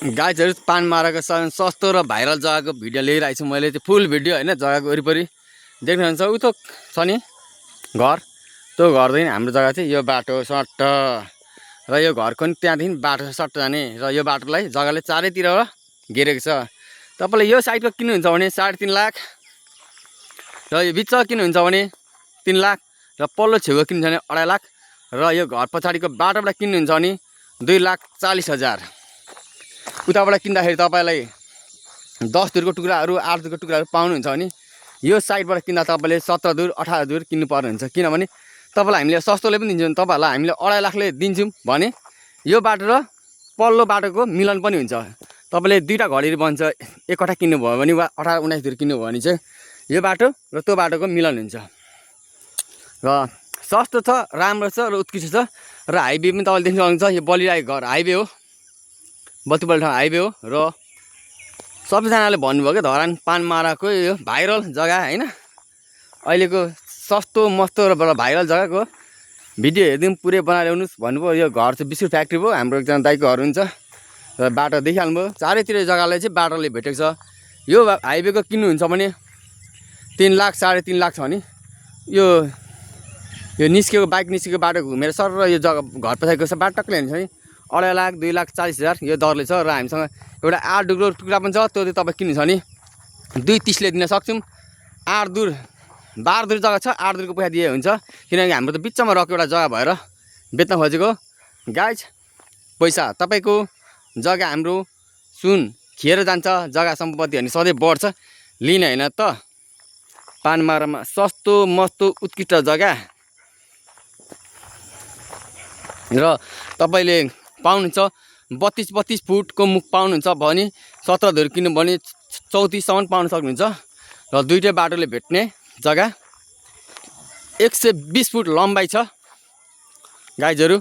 गाइजहरु पानमाराको सस्तो र भाइरल जग्गाको भिडियो लिइरहेको छु मैले। त्यो फुल भिडियो हैन, जग्गाको वरिपरि देख्नुहुन्छ उतो छ नि घर, त्यो घरदेखि हाम्रो जग्गा चाहिँ यो बाटो सट्ट र यो घरको नि त्यहाँदेखि बाटो सट्ट जाने र यो बाटोलाई जग्गाले चारैतिर घेरेको छ। तपाईले यो साइडको किन्नुहुन्छ भने 3.5 लाख र यो बिचमा किन्नुहुन्छ भने 3 लाख र पल्लो छेउको किन्नुहुन्छ भने 2.5 लाख र यो घर पछाडिको बाटोबाट किन्नुहुन्छ भने 2,40,000। उताबाट किन्दाखेरि तपाईलाई 10 दुरको टुक्राहरू 8 दुरको टुक्राहरू पाउनुहुन्छ भने यो साइडबाट किन्दा तपाईले 17 दुर 18 दुर किन्नु पर्ने हुन्छ। किनभने तपाईलाई हामीले सस्तोले पनि दिन्छौँ, तपाईहरुलाई हामीले 2.5 लाखले दिन्छौँ भने यो बाटो र पल्लो बाटोको मिलन पनि हुन्छ। तपाईले दुईटा घडीहरु बन्छ, एक कट्ठा किन्नु भयो भने वा 18 19 दुर किन्नु भयो भने चाहिँ यो बाटो र त्यो बाटोको मिलन हुन्छ र सस्तो छ, राम्रो छ र उत्कृष्ट छ। र हाइवे पनि तपाईले देख्न सक्नुहुन्छ, यो बलिरहेको घर हाइवे हो, बत्तीबल ठाउँ हाइवे हो र सबैजनाले भन्नुभयो के धरान पानमाराको यो भाइरल जग्गा हैन, अहिलेको सस्तो मस्तो र भाइरल जग्गाको भिडियो हेर्दिम पुरै बनाएर ल्याउनुस् भन्नुभयो। यो घर चाहिँ बिस्कुट फ्याक्ट्री हो, हाम्रो एकजना दाइको घर हुन्छ र बाटो देखिहाल्नुभयो, चारैतिर जग्गालाई चाहिँ बाटोले भेटेको छ। यो हाइवेको किन्नुहुन्छ भने 3 लाख 3.5 लाख छ भने यो निस्केको बाइक निस्केको बाटो घुमेर सर र यो जग्गा घर पछाडिको बाटो टक्कै हेर्नुहुन्छ भने 2.5 लाख 2,40,000 यो दरले छ। र हामीसँग एउटा 8 दुरको टुक्रा पनि छ, त्यो चाहिँ तपाईँ किन्नुहुन्छ भने 2,30 दिन सक्छौँ। 8 दुर 12 दुर जग्गा छ, 8 दुरको पैसा दिए हुन्छ। किनकि हाम्रो त बिचमा रहेको एउटा जग्गा भएर बेच्न खोजेको गाइज। पैसा तपाईको जग्गा हाम्रो सुन खिएर जान्छ, जग्गा सम्पत्ति अनि सधैँ बढ्छ, लिन हैन त। पानमारामा सस्तो मस्तो उत्कृष्ट जग्गा र तपाईले पाउनुहुन्छ 32 फुटको मुख पाउनुहुन्छ भने 17 दुर किन्नु भने 34 सम्म पाउन सक्नुहुन्छ। र दुईटै बाटोले भेट्ने जग्गा 120 फुट लम्बाइ छ गाइजहरु।